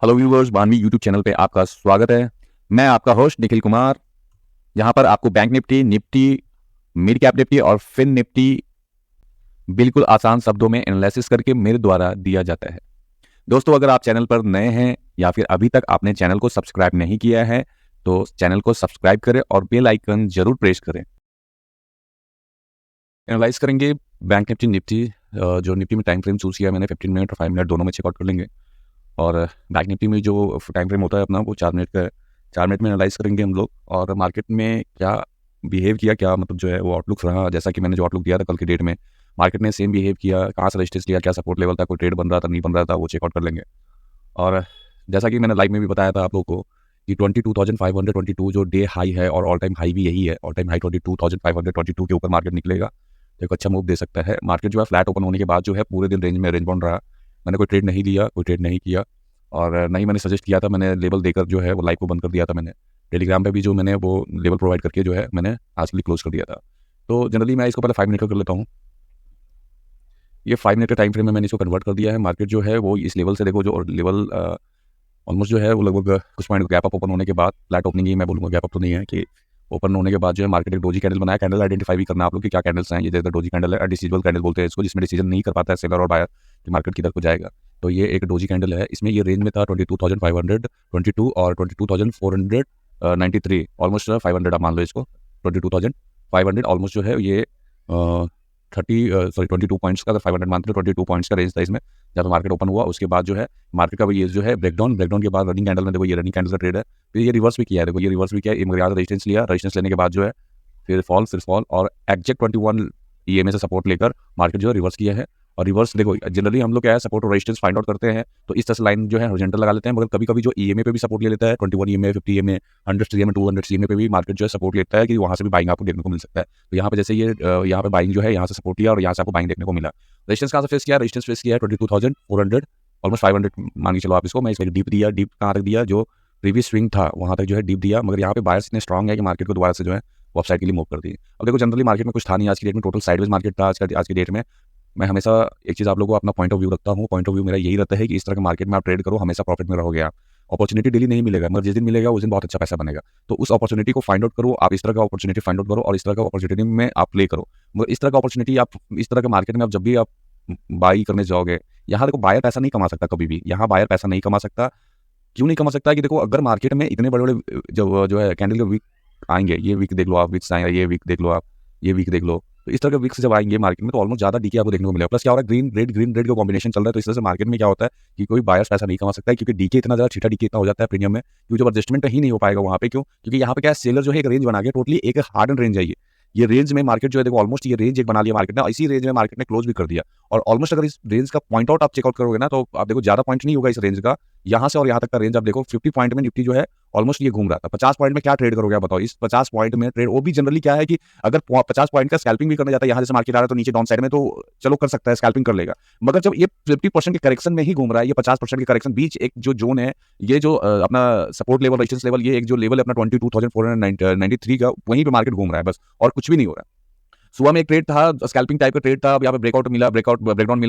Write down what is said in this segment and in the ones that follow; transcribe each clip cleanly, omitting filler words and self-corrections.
Hello viewers, बानवी YouTube channel पे आपका स्वागत है। मैं आपका होस्ट निखिल कुमार। यहाँ पर आपको bank Nifty, mid cap Nifty और फिन निफ्टी बिल्कुल आसान शब्दों में एनालिसिस करके मेरे द्वारा दिया जाता है। दोस्तों, अगर आप चैनल पर नए हैं या फिर अभी तक आपने चैनल को सब्सक्राइब नहीं किया है तो चैनल को सब्सक्राइब करें और बेल आइकन जरूर प्रेस करें। एनालाइज करेंगे बैंक निफ्टी। जो निफ्टी में टाइम फ्रेम चूज किया मैंने 15 मिनट और 5 मिनट दोनों में चेकआउट कर लेंगे। और बैंक निफ्टी में जो टाइम फ्रेम होता है अपना वो 4 मिनट का है। 4 मिनट में एनालाइज करेंगे हम लोग और मार्केट में क्या बिहेव किया, क्या मतलब जो है वो आउटलुक रहा। जैसा कि मैंने जो आउटलुक दिया था कल की डेट में, मार्केट ने सेम बिहेव किया। कहाँ से रेजिस्टेंस लिया, क्या सपोर्ट लेवल था, कोई ट्रेड बन रहा था नहीं बन रहा था, वो चेकआउट कर लेंगे। और जैसा कि मैंने लाइव में भी बताया था आप लोगों को कि 22,522 जो डे हाई है और ऑल टाइम हाई भी यही है। ऑल टाइम हाई 22,522 के ऊपर मार्केट निकलेगा तो एक अच्छा मूव दे सकता है। मार्केट जो है फ्लैट ओपन होने के बाद जो है पूरे दिन रेंज बाउंड रहा। मैंने कोई ट्रेड नहीं लिया, कोई ट्रेड नहीं किया और नहीं मैंने सजेस्ट किया था। मैंने लेवल देकर जो है वो लाइव को बंद कर दिया था। मैंने टेलीग्राम पे भी जो मैंने वो लेवल प्रोवाइड करके जो है मैंने आज के लिए क्लोज कर दिया था। तो जनरली मैं इसको पहले 5 मिनट का कर लेता हूँ। ये 5 मिनट के टाइम फ्रेम में मैंने इसको कन्वर्ट कर दिया है। मार्केट जो है वो इस लेवल से देखो, जो लेवल ऑलमोस्ट जो है वो लगभग कुछ पॉइंट गैप अप ओपन होने के बाद, फ्लैट ओपनिंग ही मैं बोलूँगा, गैप अप तो नहीं है, कि ओपन होने के बाद जो है मार्केट एक डोजी कैंडल बनाया। कैंडल आइडेंटिफाई भी करना आप लोग कि क्या कैंडल्स हैं। ये जैसे डोजी कैंडल है, डिसीजबल कैंडल बोलते हैं इसको, जिसमें डिसीजन नहीं कर पाता है सेलर और बायर कि मार्केट किधर को जाएगा। तो ये एक डोजी कैंडल है। इसमें ये रेंज में था 22,522 और 22,493, ऑलमोस्ट 500 आप मान लो इसको। 22,500 ऑलमोस्ट जो है ये 22 पॉइंट्स का, अगर 500 मानते हो 22 पॉइंट्स का रेंज था इसमें जब मार्केट ओपन हुआ। उसके बाद जो है मार्केट का ये जो है ब्रेकडाउन के बाद रनिंग कैंडल में देखो, ये रनिंग कैंडल का ट्रेड है। फिर ये रिवर्स भी किया है, देखो ये रिवर्स भी किया है। मगर यहाँ रेजिस्टेंस लिया, रेजिस्टेंस लेने के बाद जो है फिर फॉल और एग्जैक्ट 21 ईएमए से सपोर्ट लेकर मार्केट जो है रिवर्स किया है। और रिवर्स देखो, जनरली हम लोग क्या है सपोर्ट और रेजिस्टेंस फाइंड आउट करते हैं तो इस तरह से लाइन जो है हॉरिजॉन्टल लगा लेते हैं। मगर कभी कभी जो ईएमए पे भी सपोर्ट ले लेता है, 21 ईएमए, 50 ईएमए, 100 ईएमए, 200 ईएमए पे भी मार्केट जो है सपोर्ट लेता है कि वहाँ से भी बाइंग आपको देखने को मिल सकता है। तो यहाँ पे जैसे ये यहाँ पे बाइंग जो है यहाँ से सपोर्ट लिया और यहाँ से आपको बाइंग देखने को मिला। रेजिस्टेंस कहाँ से फेस किया, रेजिस्टेंस फेस किया है 22,400, ऑलमोस्ट 500 मान के चलो आप इसको। मैं इसमें डीप दिया, डीप कहाँ तक दिया, जो प्रीवियस स्विंग था वहाँ तक जो है डीप दिया। मगर यहाँ पे बायर्स इतने स्ट्रॉन्ग है कि मार्केट को दोबारा से जो है वो अपसाइड के लिए मूव कर दी। अब देखो जनरली मार्केट में कुछ था नहीं आज की डेट में, टोटल साइडवेज मार्केट था आज की डेट में। मैं हमेशा एक चीज़ आप लोगों को अपना पॉइंट ऑफ व्यू रखता हूँ। पॉइंट ऑफ व्यू मेरा यही रहता है कि इस तरह के मार्केट में आप ट्रेड करो, हमेशा प्रॉफिट में रहोगे आप। अपॉर्चुनिटी डेली नहीं मिलेगा, मगर जिस दिन मिलेगा उस दिन बहुत अच्छा पैसा बनेगा। तो उस अपॉर्चुनिटी को फाइंड आउट करो आप, इस तरह का अपॉर्चुनिटी फाइंड आउट करो और इस तरह का अपॉर्चुनिटी में आप प्ले करो। मगर इस तरह का अपॉर्चुनिटी आप इस तरह के मार्केट में आप जब भी आप बाई करने जाओगे, यहाँ देखो बायर पैसा नहीं कमा सकता कभी भी। यहाँ बायर पैसा नहीं कमा सकता। क्यों नहीं कमा सकता कि देखो अगर मार्केट में इतने बड़े बड़े जो है कैंडल के वीक आएंगे, ये वीक देख लो आप, वीक्स आएंगे, ये वीक देख लो आप, ये वीक देख लो, तो इस तरह के वीक्स जब आएंगे मार्केट में तो ऑलमोस्ट ज़्यादा डीके आपको देखने को मिलेगा। प्लस क्या हो रहा है, ग्रीन रेड का कॉम्बिनेशन चल रहा है। तो इस तरह से मार्केट में क्या होता है कि कोई बायर्स पैसा नहीं कमा सकता है, क्योंकि डीके इतना ज़्यादा छीटा डीके इतना हो जाता है प्रीमियम में, क्योंकि जब एडजस्टमेंट ही नहीं हो पाएगा वहाँ पे। क्यों? क्योंकि यहाँ पे क्या है, सेलर जो है एक रेंज बना के, टोटली एक हार्ड एंड रेंज है ये रेंज में मार्केट जो है देखो ऑलमोस्ट ये रेंज एक बना लिया मार्केट ने, इसी रेंज में मार्केट ने क्लोज भी कर दिया। और ऑलमोस्ट अगर इस रेंज का पॉइंट आउट आप चेकआउट करोगे ना तो आप देखो ज्यादा पॉइंट नहीं होगा इस रेंज का। यहाँ से और यहाँ तक का रेंज आप देखो 50 पॉइंट में निफ्टी जो है ऑलमोस्ट ये घूम रहा था। 50 पॉइंट में क्या ट्रेड करोगे आप बताओ? इस 50 पॉइंट में ट्रेड, वो भी जनरली क्या है कि अगर 50 पॉइंट का स्कैल्पिंग भी करने जाता है, यहाँ जैसे मार्केट आ रहा है तो नीचे डाउन साइड में तो चलो कर सकता है, स्कैल्पिंग कर लेगा। मगर जब ये 50% के करेक्शन में ही घूम रहा है, ये 50% के करेक्शन बीच एक जो जोन है, ये जो अपना सपोर्ट लेवल, रेजिस्टेंस लेवल, ये एक जो लेवल है अपना 22,493 का, वहीं पे मार्केट घूम रहा है बस, और कुछ भी नहीं हो रहा है। सुबह में एक ट्रेड था, स्कैल्पिंग टाइप का ट्रेड था। अब यहाँ पे ब्रेकडाउन मिला,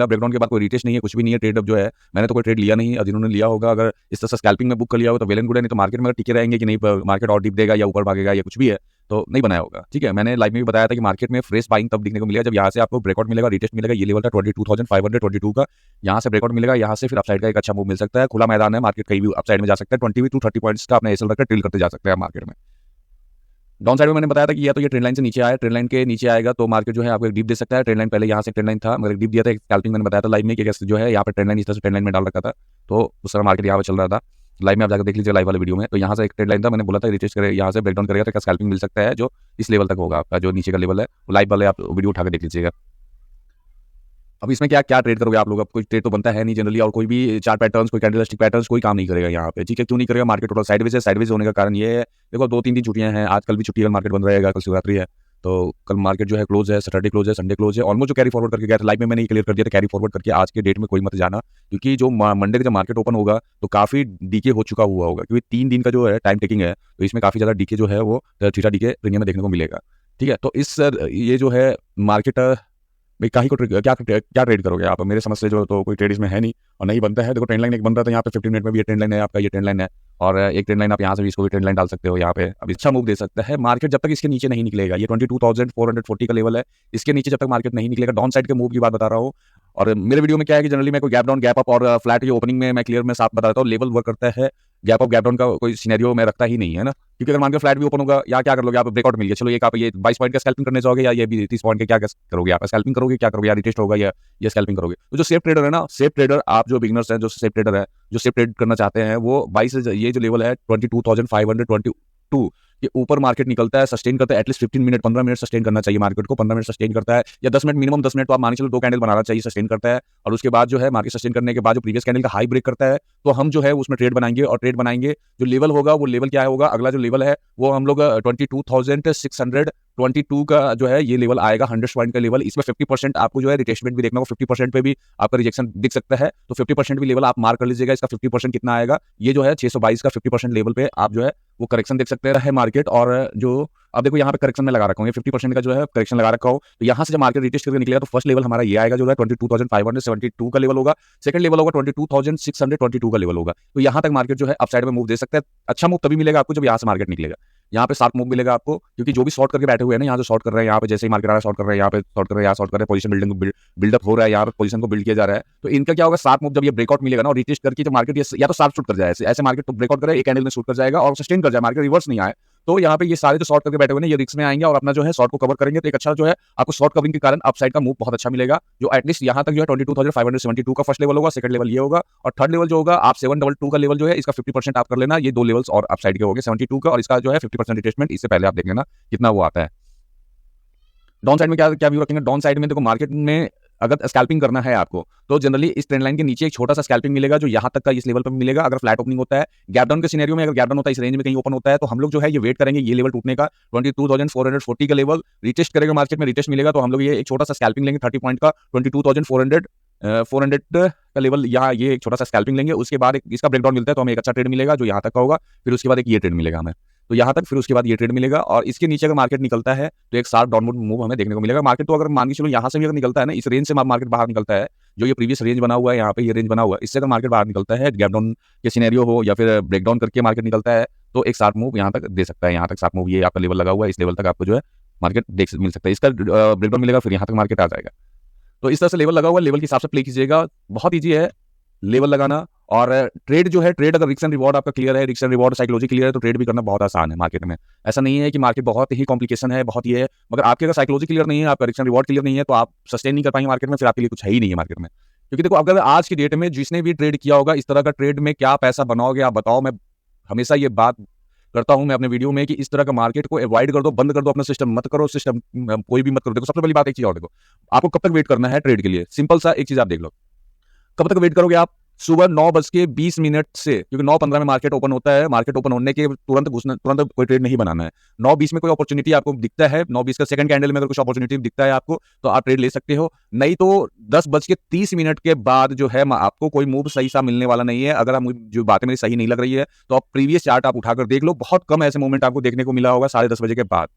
ब्रेकडाउन के बाद कोई रिटेस्ट नहीं है, कुछ भी नहीं है। ट्रेड अब जो है मैंने तो कोई ट्रेड लिया नहीं। जिन्होंने लिया होगा अगर इस तरह से स्कैल्पिंग में बुक कर लिया होगा तो वेल एंड गुड है, नहीं तो मार्केट में अगर टिके रहेंगे कि नहीं मार्केट और डिप देगा या ऊपर भागेगा या कुछ भी है तो नहीं बनाया होगा। ठीक है, मैंने लाइव में भी बताया था कि मार्केट में फ्रेश बाइंग तब दिखने को मिलेगा जब यहाँ से आपको ब्रेकआउट मिलेगा, रिटेस्ट मिलेगा। ये लेवल था 22,522 का, यहाँ से ब्रेकआउट मिलेगा, यहाँ से फिर अपसाइड का एक अच्छा मूव मिल सकता है। खुला मैदान है, मार्केट कहीं भी अपसाइड में जा सकता है। 20 to 30 पॉइंट्स का अपना एसएल रखकर ट्रेल करते जा सकते हैं मार्केट में। डाउन साइड में मैंने बताया था कि या तो ये ट्रेंड लाइन से नीचे आया, ट्रेंड लाइन के नीचे आएगा तो मार्केट जो है आपको एक डीप दे सकता है। ट्रेंड लाइन पहले यहाँ से ट्रेंड लाइन था, मगर डीप दिया था, स्कैल्पिंग मैंने बताया था लाइव में कि जो है यहाँ पे ट्रेंड लाइन इस तरह से ट्रेंड लाइन में डाल रखा था, तो उस तरह मार्केट यहाँ पे चल रहा था। लाइव में आप जाकर देख लीजिए, लाइव वाले वीडियो में। तो यहाँ से एक ट्रेंड लाइन था, मैंने बोला था रिटेस्ट करे, यहाँ से ब्रेकडाउन करेगा तो स्कैल्पिंग मिल सकता है, जो इस लेवल तक होगा आपका, जो नीचे का लेवल है। लाइव वाले आप वीडियो उठा के देख लीजिएगा। अब इसमें क्या क्या ट्रेड करोगे आप लोग? अब कोई ट्रेड तो बनता है नहीं जनरली, और कोई भी चार्ट पैटर्न्स, कोई कैंडलस्टिक पैटर्न्स कोई काम नहीं करेगा यहाँ पे। ठीक है, क्यों नहीं करेगा? मार्केट टोटल साइडवेज है। साइडवेज होने का कारण ये है, देखो 2-3 दिन छुट्टियां हैं, आज कल भी छुट्टी है, मार्केट बंद रहेगा, कल शिवरात्रि है, तो कल मार्केट जो है क्लोज है, सैटरडे क्लोज है, संडे क्लोज है। ऑलमोस्ट जो कैरी फॉरवर्ड करके गया था लाइव में मैंने क्लियर कर दिया था, कैरी फॉरवर्ड करके आज के डेट में कोई मत जाना, क्योंकि जो मंडे का जब मार्केट ओपन होगा तो काफी डीके हो चुका हुआ होगा, क्योंकि 3 दिन का जो है टाइम टेकिंग है, तो इसमें काफी ज्यादा डीके जो है वो थीटा डीके प्रीमियम में देखने को मिलेगा। ठीक है, तो इस ये जो है मार्केट भाई काहे को क्या क्या ट्रेड करोगे आप, मेरे समझ से जो तो कोई ट्रेड इसमें है नहीं और नहीं बनता है। देखो ट्रेंड लाइन एक बन रहा था यहाँ पे 15 मिनट में भी, ये ट्रेंड लाइन है आपका, ये ट्रेंड लाइन है और एक ट्रेंड लाइन आप यहाँ से भी इसको भी ट्रेंड लाइन डाल सकते हो यहाँ पे। अब अच्छा मूव दे सकता है मार्केट जब तक इसके नीचे नहीं निकलेगा। ये 22,440 का लेवल है, इसके नीचे जब तक मार्केट नहीं निकलेगा, डाउन साइड के मूव की बात बता रहा हूँ। और मेरे वीडियो में क्या है कि जनरली मैं कोई गैप डाउन गैप अप और फ्लैट की ओपनिंग में मैं क्लियर में साफ बता देता हूँ, लेवल वर्क करता है। गैप अप गैप डाउन का कोई सिनेरियो में रखता ही नहीं है ना, क्योंकि अगर मान के फ्लैट भी ओपन होगा या क्या कर लोगे आप, ब्रेकआउट मिल गया, चलो एक आप ये 22 पॉइंट का स्कैल्पिंग करने जाओगे या ये 30 पॉइंट के क्या करोगे आप, स्कैल्पिंग करोगे क्या करोगे, या रिटेस्ट होगा या ये स्कैल्पिंग करोगे। तो जो सेफ ट्रेडर है ना, सेफ ट्रेडर आप जो बिगिनर्स हैं, जो सेफ ट्रेडर है, जो सेफ ट्रेड करना चाहते हैं, वो 22 ये जो लेवल है 22,522 के ऊपर मार्केट निकलता है, सस्टेन करता है एटलीस्ट 15 मिनट 15 मिनट सस्टेन करना चाहिए मार्केट को, 15 मिनट सस्टेन करता है या 10 मिनट मिनिमम 10 मिनट तो आप मान चलो 2 कैंडल बनाना चाहिए, सस्टेन करता है। और उसके बाद जो है मार्केट सस्टेन करने के बाद जो प्रीवियस कैंडल का हाई ब्रेक करता है तो हम जो है उसमें ट्रेड बनाएंगे और ट्रेड बनाएंगे। जो लेवल होगा वो लेवल क्या होगा, अगला जो लेवल है वो हम लोग 22,622 का जो है ये लेवल आएगा, 100 पॉइंट का लेवल। इसमें 50% आपको जो है रिटेस्टमेंट भी देखना होगा, 50% पे भी आपका रिजेक्शन दिख सकता है, तो 50% भी लेवल आप मार्क कर लीजिएगा। इसका 50% कितना आएगा, ये जो है 622 का 50% लेवल पे आप जो है वो करेक्शन देख सकते हैं मार्केट। और जो अब देखो यहाँ पे करेक्शन में लगा रखा हूँ, ये 50% का जो है करेक्शन लगा रखा हूँ, तो यहाँ से जब मार्केट रिटेस्ट करके निकलेगा तो फर्स्ट लेवल हमारा ये आएगा जो है 22,572 का लेवल होगा, सेकंड लेवल होगा 22,622 का लेवल होगा। तो यहाँ तक मार्केट जो है अपसाइड में मूव दे सकता है। अच्छा मूव तभी मिलेगा आपको जब यहाँ से मार्केट निकलेगा, यहाँ पे शार्प मूव मिलेगा आपको, क्योंकि जो भी शॉर्ट करके बैठे हुए हैं ना, यहाँ से शॉर्ट कर रहे हैं, यहाँ पे जैसे ही मार्केट आ रहा है शॉर्ट कर रहे हैं, यहाँ पे शॉर्ट कर रहे हैं, यहाँ शॉर्ट कर रहे हैं, पोजीशन बिल्डअप हो रहा है, यहाँ पे पोजीशन को बिल्ड किया जा रहा है। तो इनका क्या होगा, शार्प मूव जब ये ब्रेकआउट मिलेगा ना और रिटेस्ट करके जब मार्केट या तो शार्प शूट कर जाए, ऐसे मार्केट तो ब्रेकआउट करे एक कैंडल में शूट कर जाएगा और सस्टेन कर जाए, मार्केट रिवर्स नहीं आए, तो यहाँ पे ये सारे जो शॉर्ट करके बैठे हुए हैं ये रिस्क में आएंगे और अपना जो है शॉर्ट को कवर करेंगे। तो एक अच्छा जो है आपको शॉर्ट कवरिंग के कारण अपसाइड का मूव बहुत अच्छा मिलेगा, जो एटलीस्ट यहाँ तक जो है 22,572 का फर्स्ट लेवल होगा, सेकंड लेवल ये होगा और थर्ड लेवल जो होगा आप 722 का लेवल जो है इसका 50% आप कर लेना। ये दो लेवल्स और अपसाइड के हो गए 72 का और इसका जो है 50% रिटेस्टमेंट, इससे पहले आप देख लेना कितना वो आता है। डाउन साइड में क्या क्या व्यू रखेंगे, डाउन साइड में देखो मार्केट में अगर स्कैल्पिंग करना है आपको तो जनरली इस ट्रेंड लाइन के नीचे एक छोटा सा स्कैल्पिंग मिलेगा जो यहाँ तक का इस लेवल पर मिलेगा। अगर फ्लैट ओपनिंग होता है गैप डाउन के सिनेरियो में, अगर गैप डाउन होता है इस रेंज में कहीं ओपन होता है तो हम लोग जो है ये वेट करेंगे ये लेवल टूटने का, 22,440 का लेवल रिटेस्ट करेगा, मार्केट में रिटेस्ट मिलेगा तो हम लोग ये एक छोटा सा स्कैल्पिंग लेंगे 30 पॉइंट का, 22,400 का लेवल, यहाँ ये एक छोटा सा स्कैल्पिंग लेंगे। उसके बाद इसका ब्रेकडाउन मिलता है तो हमें एक अच्छा ट्रेड मिलेगा जो यहाँ तक का होगा, फिर उसके बाद एक ये ट्रेड मिलेगा हमें, तो यहाँ तक फिर उसके बाद ये ट्रेड मिलेगा। और इसके नीचे अगर मार्केट निकलता है तो एक शार्प डाउनवर्ड मूव हमें देखने को मिलेगा। मार्केट तो अगर मान के चलो यहाँ से भी अगर निकलता है ना, इस रेंज से मार्केट बाहर निकलता है, जो ये प्रीवियस रेंज बना हुआ है यहाँ पे ये रेंज बना हुआ है, इससे अगर मार्केट बाहर निकलता है गैप डाउन के सिनेरियो हो या फिर ब्रेकडाउन करके मार्केट निकलता है तो एक शार्प मूव यहाँ तक दे सकता है। यहाँ तक शार्प मूव ये आपका लेवल लगा हुआ है, इस लेवल तक आपको जो है मार्केट मिल सकता है, इसका ब्रेकडाउन मिलेगा फिर यहाँ तक मार्केट आ जाएगा। तो इस तरह से लेवल लगा हुआ है, लेवल के हिसाब से प्ले कीजिएगा, बहुत ईजी है लेवल लगाना। और ट्रेड जो है, ट्रेड अगर रिस्क एंड रिवॉर्ड आपका क्लियर है, risk and reward psychology clear है तो ट्रेड भी करना बहुत आसान है मार्केट में। ऐसा नहीं है कि मार्केट बहुत ही कॉम्प्लिकेशन है, बहुत ही है, मगर आपकी अगर साइकोलॉजी क्लियर नहीं है, आपका रिस्क एंड रिवॉर्ड क्लियर नहीं है तो आप सस्टेन नहीं कर पाएंगे मार्केट में, फिर आपके लिए कुछ है ही नहीं है मार्केट में। क्योंकि देखो अगर आज की डेट में जिसने भी ट्रेड किया होगा इस तरह का ट्रेड में क्या पैसा बनाओगे आप बताओ। मैं हमेशा ये बात करता हूं मैं अपने वीडियो में कि इस तरह का मार्केट को अवॉइड कर दो, बंद कर दो, अपना सिस्टम मत करो, सिस्टम कोई भी मत करो। देखो सबसे पहली बात एक चीज और देखो, आपको कब तक वेट करना है ट्रेड के लिए, सिंपल सा एक चीज आप देख लो, कब तक वेट करोगे आप, सुबह 9:20 से, क्योंकि 9:15 में मार्केट ओपन होता है, मार्केट ओपन होने के तुरंत घुसना, तुरंत कोई ट्रेड नहीं बनाना है। 9:20 में कोई अपॉर्चुनिटी आपको दिखता है, 9:20 का सेकंड कैंडल में अगर कुछ अपॉर्चुनिटी दिखता है आपको तो आप ट्रेड ले सकते हो, नहीं तो 10:30 के बाद जो है आपको कोई मूव सही सा मिलने वाला नहीं है। अगर आप जो बातें मेरी सही नहीं लग रही है तो आप प्रीवियस चार्ट आप उठाकर देख लो, बहुत कम ऐसे मोमेंट आपको देखने को मिला होगा 10:30 बजे के बाद।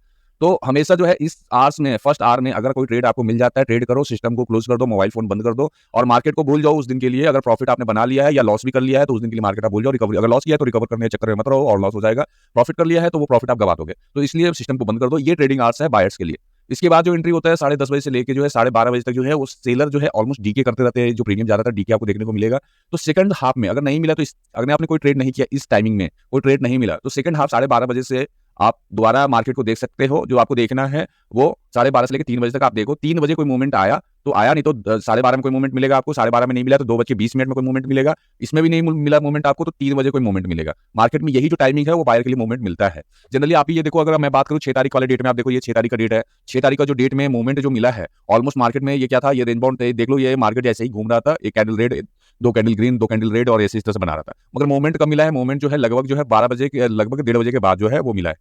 तो हमेशा जो है इस आवर्स में, फर्स्ट आवर में अगर कोई ट्रेड आपको मिल जाता है, ट्रेड करो, सिस्टम को क्लोज कर दो, मोबाइल फोन बंद कर दो और मार्केट को भूल जाओ उस दिन के लिए। अगर प्रॉफिट आपने बना लिया है या लॉस भी कर लिया है तो उस दिन के लिए मार्केट आप भूल जाओ, रिकवरी अगर लॉस किया है तो रिकवर करने के चक्कर में मत रहो और लॉस हो जाएगा, प्रॉफिट कर लिया है तो वो प्रॉफिट आप गवा दोगे, तो इसलिए सिस्टम को बंद कर दो। ये ट्रेडिंग आवर्स है बायर्स के लिए। इसके बाद जो एंट्री होता है 10:30 बजे से लेके जो है 12:30 बजे तक जो है वो सेलर जो है ऑलमोस्ट डीके करते रहते हैं, जो प्रीमियम ज्यादातर डीके आपको देखने को मिलेगा। तो सेकंड हाफ में अगर नहीं मिला तो अगर आपने कोई ट्रेड नहीं किया, इस टाइमिंग में कोई ट्रेड नहीं मिला तो सेकंड हाफ 12:30 बजे से आप दोबारा मार्केट को देख सकते हो। जो आपको देखना है वो 12:30 से लेकर 3 बजे तक आप देखो, 3 बजे कोई मूवमेंट आया तो आया, नहीं तो 12:30 में कोई मूवमेंट मिलेगा आपको, 12:30 में नहीं मिला तो 2:20 में कोई मूवमेंट मिलेगा, इसमें भी नहीं मिला मूवमेंट आपको तो 3 बजे कोई मूवमेंट मिलेगा। मार्केट में यही जो टाइमिंग है वो बायर के लिए मूवमेंट मिलता है। जनरली आप ये देखो, अगर मैं बात करूं 6 तारीख वाले डेट में, आप देखो ये 6 तारीख का डेट है, 6 तारीख का जो डेट में मूवमेंट जो मिला है ऑलमोस्ट मार्केट में ये क्या था, ये रेंज बाउंड देख लो, ये मार्केट ऐसे ही घूम रहा था, एक candle red, 2 candle green, 2 candle red और ऐसे इस तरह से बना रहा था, मगर मूवमेंट कब मिला है, मूवमेंट जो है लगभग जो है 12 बजे के लगभग 1:30 बजे के बाद जो है वो मिला है,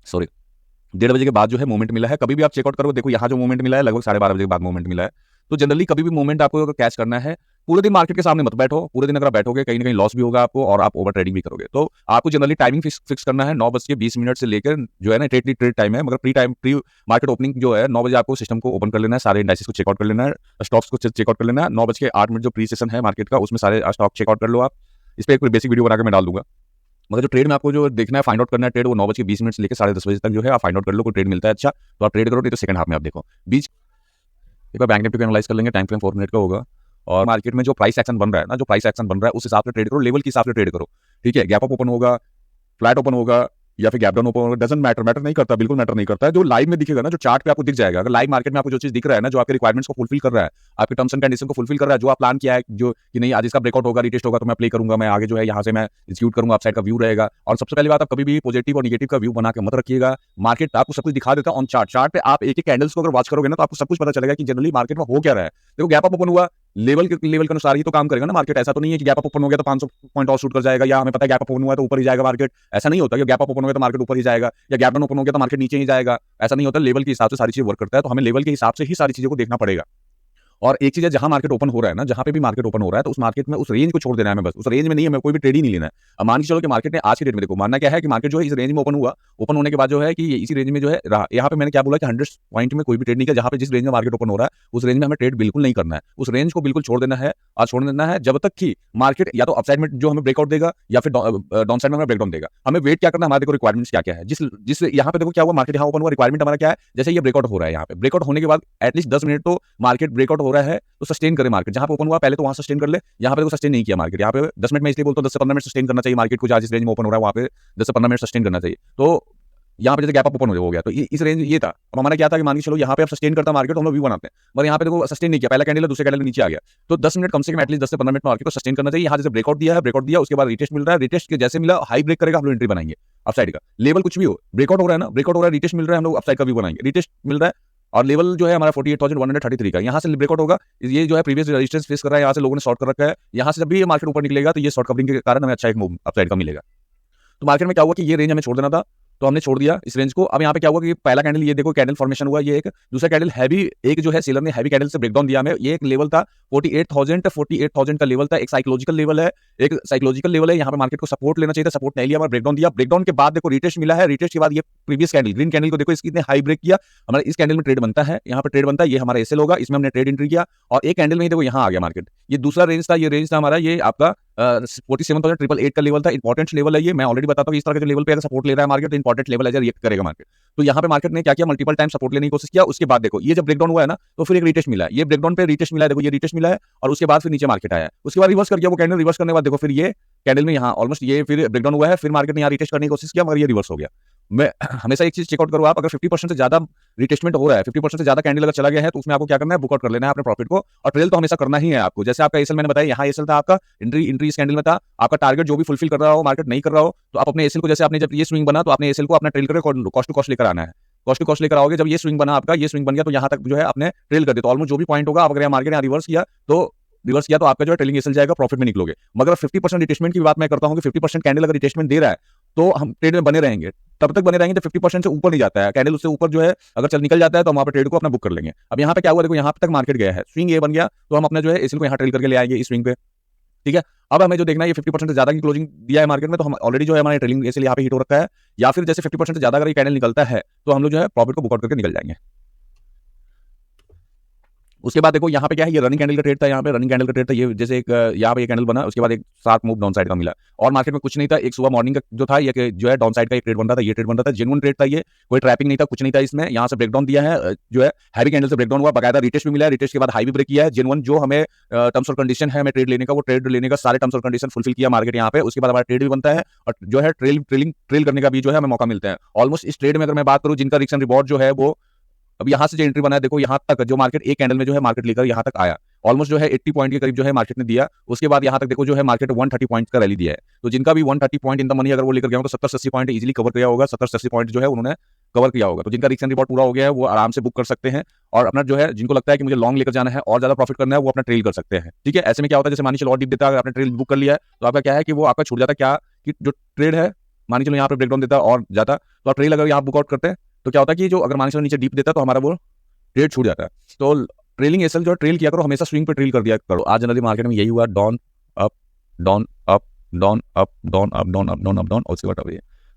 सॉरी 1:30 बजे के बाद जो है मूवमेंट मिला है। कभी भी आप चेकआउट करो, देखो यहाँ जो मूवमेंट मिला है लगभग 12:30 बजे के बाद मूवमेंट मिला है। तो जनरली कभी भी मूवमेंट आपको अगर कैच करना है पूरे दिन मार्केट के सामने मत बैठो, पूरे दिन अगर आप बैठोगे कहीं ना कहीं लॉस भी होगा आपको और आप ओवर ट्रेडिंग भी करोगे। तो आपको जनरली टाइमिंग फिक्स करना है 9:20 से लेकर जो है ना ट्रेड टाइम है, मगर प्री मार्केट ओपनिंग जो है 9 बजे आपको सिस्टम को ओपन कर लेना है, सारे इंडाइसेस को चेकआउट कर लेना है, स्टॉक्स को चेकआउट कर लेना है। 9:08 जो प्री सेशन है मार्केट का उसमें सारे स्टॉक चेकआउट कर लो आप। इस पर एक बेसिक वीडियो बनाकर मैं डाल दूंगा। मगर जो ट्रेड में आपको जो देखना है, फाइंड आउट करना है ट्रेड, वो 9:20 से लेकर 10:30 तक जो है आप फाइंड आउट कर लो, कोई ट्रेड मिलता है अच्छा तो आप ट्रेड करो, नहीं तो सेकंड हाफ में आप देखो। बीच एक बार बैंक निफ्टी को एनालाइज कर लेंगे, टाइम फ्रेम 4 मिनट का होगा और मार्केट में जो प्राइस एक्शन बन रहा है ना, जो प्राइस एक्शन बन रहा है उस हिसाब से ट्रेड करो, लेवल के हिसाब से ट्रेड करो। ठीक है, गैप अप ओपन होगा, फ्लैट ओपन होगा या फिर गैप डाउन ओपन होगा, डजंट मैटर नहीं करता, बिल्कुल मैटर नहीं करता है। जो लाइव में दिखेगा ना, जो चार्ट पे आपको दिख जाएगा, अगर लाइव मार्केट में आपको जो चीज दिख रहा है ना, जो आपके रिक्वायरमेंट्स को फुलफिल कर रहा है, आपके टर्म्स एंड कंडीशन को फुलफिल कर रहा है, जो आप प्लान किया है, जो कि नहीं आज इसका ब्रेकआउट होगा, रिटेस्ट होगा तो मैं प्ले करूंगा, मैं आगे जो है यहाँ से मैं एग्जीक्यूट करूंगा, अपसाइड का व्यू रहेगा। और सबसे पहली बात, आप कभी भी पॉजिटिव और नेगेटिव का व्यू बना के मत रखिएगा। मार्केट आपको सब कुछ दिखा देता है ऑन चार्ट पे आप एक एक कैंडल्स को अगर वॉच करोगे ना तो आपको सब कुछ पता चलेगा कि जनरली मार्केट में हो क्या रहा है। देखो गैप अप ओपन हुआ, लेवल के अनुसार ही तो काम करेगा ना मार्केट। ऐसा तो नहीं है कि गैप अप ओपन हो गया तो 500 पॉइंट और शूट कर जाएगा, या हमें पता है गैप अप ओपन हुआ तो ऊपर ही जाएगा मार्केट। ऐसा नहीं होता कि गैप अप ओपन हो गया तो मार्केट ऊपर ही जाएगा, या गैप डाउन ओपन हो गया तो मार्केट नीचे ही जाएगा। ऐसा नहीं होता, लेवल के हिसाब से सारी चीजें वर्क करता है। तो हमें लेवल के हिसाब से ही सारी चीजों को देखना पड़ेगा। और एक चीज है, जहां मार्केट ओपन हो रहा है ना, जहां पे भी मार्केट ओपन हो रहा है तो उस मार्केट में उस रेंज को छोड़ देना है हमें, बस उस रेंज में नहीं है, हमें कोई भी ट्रेड ही नहीं लेना है। अब मान के चलो कि मार्केट ने आज की डेट में, देखो मानना क्या है कि मार्केट जो है इस रेंज में ओपन हुआ, ओपन होने के बाद जो है कि इसी रेंज में जो है रहा। यहाँ पे मैंने क्या बोला कि 100 पॉइंट में कोई भी ट्रेड नहीं किया। जहां पे जिस रेंज में मार्केट ओपन हो रहा है उस रेंज में हमें ट्रेड बिल्कुल नहीं करना है, उस रेंज को बिल्कुल छोड़ देना है। और छोड़ देना है जब तक कि मार्केट या तो अपसाइड में जो हमें ब्रेकआउट देगा या फिर डाउन साइड में हमें ब्रेकडाउन देगा। हमें वेट क्या करना है, हमारे देखो रिक्वायरमेंट्स क्या है। जिस यहाँ पे देखो क्या हुआ, मार्केट यहाँ ओपन हुआ, रिक्वायरमेंट हमारा क्या है, जैसे ये ब्रेकआउट हो रहा है, यहाँ पे ब्रेकआउट होने के बाद एटलीस्ट 10 मिनट तो मार्केट ब्रेकआउट हो रहा है तो सस्टेन करे मार्केट। जहां पे ओपन हुआ पहले तो वहां सस्टेन कर ले, यहाँ पे देखो सस्टेन नहीं किया मार्केट। यहाँ पे 10 मिनट में इसलिए बोलता हूं 10 से 15 मिनट सस्टेन करना चाहिए मार्केट को, जहां जिस रेंज में ओपन हो रहा है वहां पे 10 से 15 मिनट सस्टेन करना चाहिए। तो यहाँ पे जैसे गैप अप ओपन हो गया तो इस रेंज ये था। अब हमारा क्या था कि मान के चलो यहाँ पे आप सस्टेन करता मार्केट, हम लोग व्यू बनाते हैं, मगर यहाँ पे देखो सस्टेन नहीं किया, पहला कैंडल दूसरे कैंडल नीचे आ गया। तो 10 मिनट कम से कम एटलीस्ट 10 से 15 मिनट मार्केट को सस्टेन करना चाहिए। यहाँ जैसे ब्रेकआउट दिया है, ब्रेकआउट दिया उसके बाद रिटेस्ट मिल रहा है, रिटेस्ट के जैसे मिला हाई ब्रेक करेगा, हम लोग एंट्री बनाएंगे अपसाइड का। लेवल कुछ भी हो, ब्रेकआउट हो रहा है ना, ब्रेकआउट हो रहा है, रिटेस्ट मिल रहा है, हम लोग अपसाइड का व्यू बनाएंगे। रिटेस्ट मिल रहा है और लेवल जो है हमारा 48,133 का, यहाँ से ब्रेकआउट होगा, ये जो है प्रीवियस रेजिस्टेंस फेस कर रहा है, यहाँ से लोगों ने शॉर्ट कर रखा है। यहाँ से जब भी ये मार्केट ऊपर निकलेगा तो ये शॉर्ट कवरिंग के कारण हमें अच्छा एक मूव अपसाइड का मिलेगा। तो मार्केट में क्या हुआ कि ये रेंज हमें छोड़ देना था तो हमने छोड़ दिया इस रेंज को। अब यहाँ पे क्या हुआ कि पहला कैंडल ये देखो कैंडल फॉर्मेशन हुआ, ये एक दूसरा कैंडल हैवी, एक जो है सेलर ने हैवी कैंडल से ब्रेकडाउन दिया हमें। ये एक लेवल था 48,000 का लेवल था, एक साइकोलॉजिकल लेवल है, एक साइकोलॉजिकल लेवल है। यहाँ पे मार्केट को सपोर्ट लेना चाहिए था, सपोर्ट नहीं लिया, हमारा ब्रेकडाउन दिया। ब्रेकडाउन के बाद देखो रिटेस्ट मिला है, रिटेस्ट के बाद ये प्रीवियस कैंडल ग्रीन कैंडल को देखो इसने हाई ब्रेक किया, हमारा इस कैंडल में ट्रेड बनता है, यहाँ पे ट्रेड बनता है, ये हमारा एसएल होगा, इसमें हमने ट्रेड एंट्री किया और एक कैंडल में ही देखो यहाँ आ गया मार्केट। ये दूसरा रेंज था, ये रेंज था हमारा, ये आपका 47,888 का लेवल था, इंपॉर्टेंट लेवल है ये। मैं ऑलरेडी बताता हूँ इस तरह के जो लेवल पे अगर सपोर्ट ले रहा है मार्केट तो इंपॉर्टेंट लेवल है, रिएक्ट करेगा मार्केट। तो यहाँ पे मार्केट ने क्या किया, मल्टीपल टाइम सपोर्ट लेने की कोशिश किया। उसके बाद देखो ये जब ब्रेकडाउन हुआ है ना तो फिर एक रिटेस्ट मिला है, ये ब्रेकडाउन पे रिटेस्ट मिला है, देखो ये रिटेस्ट मिला है और उसके बाद फिर नीचे मार्केट आया है। उसके बाद रिवर्स कर गया वो कैंडल, रिवर्स करने के बाद देखो फिर ये कैंडल में यहाँ ऑलमोस्ट ये फिर ब्रेकडाउन हुआ है, फिर मार्केट ने यहाँ रिटेस्ट करने की कोशिश किया मगर ये रिवर्स हो गया। मैं हमेशा एक चीज चेकआउट करो, आप अगर 50% से ज्यादा रिटेस्टमेंट हो रहा है, 50% से ज्यादा कैंडल अगर चला गया है तो उसमें आपको क्या करना है, बुकआउट कर लेना है अपने प्रॉफिट को। और ट्रेल तो हमेशा करना ही है आपको। जैसे आपका एसएल मैंने बताया, यहाँ एसएल था आपका, एंट्री इस कैंडल में था, आपका टारगेट जो भी फुलफिल कर रहा हो मार्केट नहीं कर रहा हो तो आप अपने एसएल को, जैसे आपने जब ये स्विंग बना तो आपने एसएल को अपना ट्रेल करके कॉस्ट टू कॉस्ट लेकर आना है, कॉस्ट टू कॉस्ट लेकर आओगे। जब ये स्विंग बना आपका, ये स्विंग बन गया तो यहाँ तक जो है आपने ट्रेल कर दिया, तो ऑलमोस्ट जो भी पॉइंट होगा, अगर मार्केट यहाँ रिवर्स किया तो आपका जो है ट्रेलिंग एसएल जाएगा, प्रॉफिट में निकलोगे। मगर 50% रिटेस्टमेंट की बात मैं करता हूँ कि 50% कैंडल अगर रिटेस्टमेंट दे रहा है तो हम ट्रेड में बने रहेंगे, तब तक बने रहेंगे जब 50% से ऊपर नहीं जाता है कैंडल, उससे ऊपर जो है अगर चल निकल जाता है तो हम वहाँ पर ट्रेड को अपना बुक कर लेंगे। अब यहाँ पे क्या हुआ, देखो यहाँ तक मार्केट गया है, स्विंग ये बन गया तो हम अपना जो है एसएल को यहाँ ट्रेल करके ले आएंगे इस स्विंग पे, ठीक है। अब हमें जो देखना है, ये 50% से ज्यादा की क्लोजिंग दिया है मार्केट में तो हम ऑलरेडी जो है हमारे ट्रेलिंग एसएल यहाँ पे हिट हो रखा है, या फिर जैसे 50% से ज्यादा अगर ये कैंडल निकलता है तो हम लोग जो है प्रॉफिट को बुकआउट करके निकल जाएंगे। उसके बाद देखो यहाँ पे क्या है, ये रनिंग कैंडल का ट्रेड था, यहाँ पे रनिंग कैंडल का ट्रेड था, ये जैसे एक यहाँ पे ये कैंडल बना, उसके बाद एक शार्प मूव डाउन साइड का मिला और मार्केट में कुछ नहीं था। एक सुबह मॉर्निंग का जो था ये जो है डाउन साइड का एक ट्रेड बन रहा था, ये ट्रेड बन रहा था, जेन्युइन ट्रेड था ये, कोई ट्रैपिंग नहीं था, कुछ नहीं था इसमें। यहाँ से ब्रेकडाउन दिया है, जो है हैवी कैंडल से ब्रेकडाउन हुआ, बकायदा रिटेस्ट भी मिला है, रिटेस्ट के बाद हाई भी ब्रेक किया है। जेन्युइन जो हमें टर्म्स और कंडीशन है हमें ट्रेड लेने का, वो ट्रेड लेने का सारे टर्म्स और कंडीशन फुलफिल किया मार्केट यहाँ पे। उसके बाद हमारा ट्रेड भी बनता है और जो है ट्रेल करने का भी जो है हमें मौका मिलता है। ऑलमोस्ट इस ट्रेड में अगर मैं बात करूँ, जिनका रिस्क एंड रिवॉर्ड जो है वो अब यहाँ से जो एंट्री बना है, देखो यहाँ तक जो मार्केट एक कैंडल में जो है मार्केट लेकर यहाँ तक आया, ऑलमोस्ट जो है 80 पॉइंट के करीब जो है मार्केट ने दिया। उसके बाद यहाँ तक देखो जो है मार्केट 130 पॉइंट का रैली दिया है, तो जिनका भी 130 पॉइंट इन द मनी अगर वो लेकर गया हो तो 70 से 80 पॉइंट इजीली कवर किया होगा, 70 से 80 पॉइंट जो है उन्होंने कवर किया होगा। तो जिनका रिस्क एंड रिवॉर्ड पूरा हो गया है वो आराम से बुक कर सकते हैं और अपना जो है, जिनको लगता है कि मुझे लॉन्ग लेकर जाना है और ज्यादा प्रॉफिट करना है, वो अपना ट्रेल कर सकते हैं, ठीक है। ऐसे में क्या होता है, जैसे मान चलो और डिप देता है, अगर आपने ट्रेल बुक कर लिया है तो आपका क्या है कि वो आपका छूट जाता है, क्या कि जो ट्रेड है मान चलो यहाँ पे ब्रेकडाउन देता और जाता, तो आप ट्रेल अगर यहाँ बुकआउट करते हैं तो क्या होता है कि जो अगर मान चलो नीचे डीप देता तो हमारा वो ट्रेड छूट जाता है। तो ट्रेलिंग एसएल जो है ट्रेल किया करो, हमेशा स्विंग पे ट्रेल कर दिया करो। आज जनरली मार्केट में यही हुआ, down up down up down up down up down up down up down, और उसके बाद अप।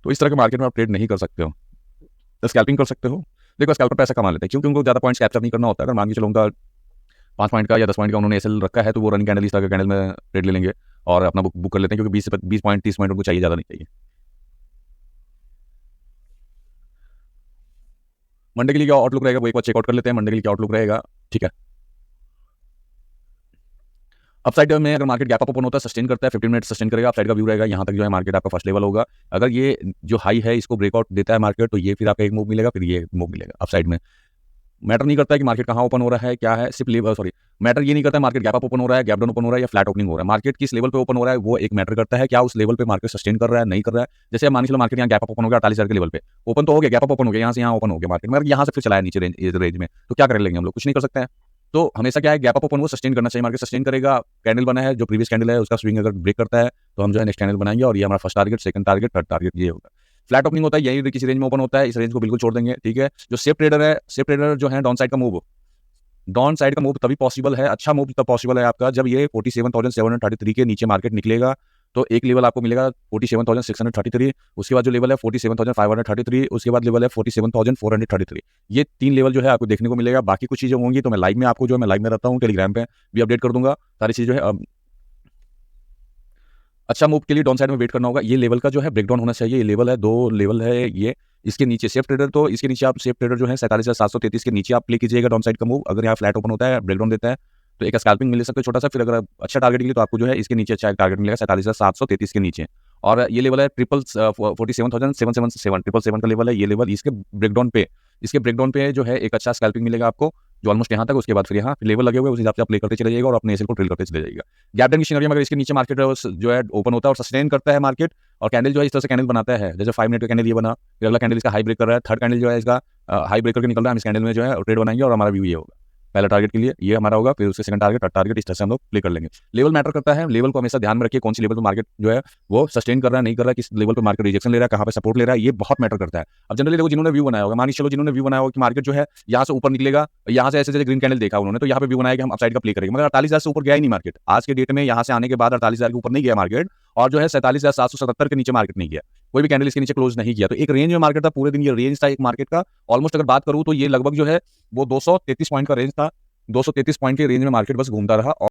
तो इस तरह के मार्केट में आप ट्रेड नहीं कर सकते हो, तो स्कैल्पिंग कर सकते हो। देखो स्कैल्पर पैसा कमा लेते हैं क्योंकि उनको ज़्यादा पॉइंट्स कैप्चर नहीं करना होता है। अगर मान के चलो उनका 5 पॉइंट का या 10 पॉइंट का उन्होंने एसएल रखा है, तो वो रनिंग कैंडल इस तरह के कैंडल में ट्रेड ले लेंगे और अपना बुक कर लेते हैं, क्योंकि 20 पॉइंट 30 पॉइंट उनको चाहिए, ज़्यादा नहीं चाहिए। मंडे के लिए क्या आउटलुक रहेगा वो एक बार चेकआउट कर लेते हैं। मंडे के लिए क्या आउटलुक रहेगा, ठीक है। अपसाइड में अगर मार्केट गैप अप ओपन होता है, सस्टेन करता है, 15 मिनट सस्टेन करेगा, अपसाइड का व्यू रहेगा। यहाँ तक जो है मार्केट आपका फर्स्ट लेवल होगा। अगर ये जो हाई है इसको ब्रेकआउट देता है मार्केट, तो ये फिर आपका एक मूव मिलेगा, फिर ये मूव मिलेगा अपसाइड में। मैटर नहीं करता है कि मार्केट कहाँ ओपन हो रहा है, क्या है, सिर्फ लेवल मैटर ये नहीं करता है मार्केट गैप अप ओपन हो रहा है, गैप डाउन ओपन हो रहा है या फ्लैट ओपनिंग हो रहा है। मार्केट किस लेवल पे ओपन हो रहा है वो एक मैटर करता है, क्या उस लेवल पे मार्केट सस्टेन कर रहा है, नहीं कर रहा है। जैसे मान लो मार्केट यहाँ गैप अप ओपन हो गया 48,000 के लेवल पे, ओपन तो हो गया, गैप अप ओपन हो गया, यहाँ से यहाँ ओपन हो गया मार्केट, मगर यहाँ से फिर चलाया नीचे रेंज में, तो क्या कर लेंगे हम लोग, कुछ नहीं कर सकते हैं। तो हमेशा क्या है, गैप अप ओपन वो सस्टेन करना चाहिए, मार्केट सस्टेन करेगा। कैंडल बना है जो प्रीवियस कैंडल है उसका स्विंग अगर ब्रेक करता है तो हम जो है नेक्स्ट कैंडल बनाएंगे, और ये हमारा first target, second target, third target ये होगा। फ्लैट ओपनिंग होता है, यही किसी रेंज में ओपन होता है, इस रेंज को बिल्कुल छोड़ देंगे, ठीक है। जो सेफ ट्रेडर है, सेफ ट्रेडर जो है डाउन साइड का मूव, डाउन साइड का मूव तभी पॉसिबल है, अच्छा मूव तब पॉसिबल है आपका जब ये 47,733 के नीचे मार्केट निकलेगा। तो एक लेवल आपको मिलेगा 47,633, उसके बाद जो लेवल है 47,533, उसके बाद लेवल है 47,433। ये 3 लेवल जो है आपको देखने को मिलेगा। बाकी कुछ चीज़ें होंगी तो मैं लाइव में आपको जो है, मैं लाइव में रहता हूँ, टेलीग्राम पे भी अपडेट कर दूंगा सारी चीज़ जो है। अच्छा मूव के लिए डाउन साइड में वेट करना होगा। ये लेवल का जो है ब्रेकडाउन होना चाहिए। ये लेवल है, 2 लेवल है ये, इसके नीचे सेफ ट्रेडर, तो इसके नीचे आप सेफ ट्रेडर जो है 47,733 के नीचे आप प्ले कीजिएगा डाउन साइड का मूव। अगर यहाँ फ्लैट ओपन होता है, ब्रेकडाउन देता है, तो एक स्कैल्पिंग मिल सकता है छोटा सा। फिर अगर अच्छा टारगेट के लिए तो आपको जो है इसके नीचे अच्छा टारगेट मिलेगा 47,733 के नीचे। और ये लेवल है 47,777 का लेवल है ये लेवल। इसके ब्रेकडाउन पे जो है एक अच्छा स्कैल्पिंग मिलेगा आपको, जो ऑलमोस्ट यहाँ तक, उसके बाद फिर यहाँ लेवल लगे हुए उस हिसाब से आप प्ले करते चले जाइएगा और अपने एसएल को ट्रेल करते चले जाइएगा। गैप डाउन की सिनेरियो में अगर इसके नीचे मार्केट जो है ओपन होता है और सस्टेन करता है मार्केट, और कैंडल जो है इस तरह से कैंडल बनाता है, जैसे 5 मिनट का कैंडल ये बना, फिर अगला कैंडल इसका हाई ब्रेक कर रहा है, थर्ड कैंडल जो है इसका हाई ब्रेक करके निकल रहा है, हम इस कैंडल में जो है ट्रेड बनाएंगे और हमारा व्यू ये होगा। पहला टारगेट के लिए ये हमारा होगा, फिर उसके सेकंड टारगेट, थर्ड टारगेट, इस तरह से हम लोग प्ले कर लेंगे। लेवल मैटर करता है, लेवल को हमेशा ध्यान में रखिए, कौन सी लेवल पर मार्केट जो है वो सस्टेन कर रहा है, नहीं कर रहा है, किस लेवल पर मार्केट रिजेक्शन ले रहा है, कहाँ पे सपोर्ट ले रहा है, ये बहुत मैटर करता है। अब जनरली देखो जिन्होंने व्यू बनाया होगा, मान चलो जिन्होंने व्यू बनाया होगा कि मार्केट जो है यहाँ से ऊपर निकलेगा, यहाँ से ऐसे जैसे ग्रीन कैंडल देखा उन्होंने, तो यहाँ पे व्यू बनाया कि हम अपसाइड का प्ले करेंगे, मगर 48,000 से ऊपर गया ही नहीं मार्केट। आज के डेट में यहाँ से आने के बाद 48,000 के ऊपर नहीं गया मार्केट, और जो है 47,777 के नीचे मार्केट नहीं गया, कोई भी कैंडल इसके नीचे क्लोज नहीं किया। तो एक रेंज में मार्केट था, पूरे दिन ये रेंज था एक मार्केट का। ऑलमोस्ट अगर बात करूं तो ये लगभग जो है वो 233 पॉइंट का रेंज था, 233 पॉइंट के रेंज में मार्केट बस घूमता रहा।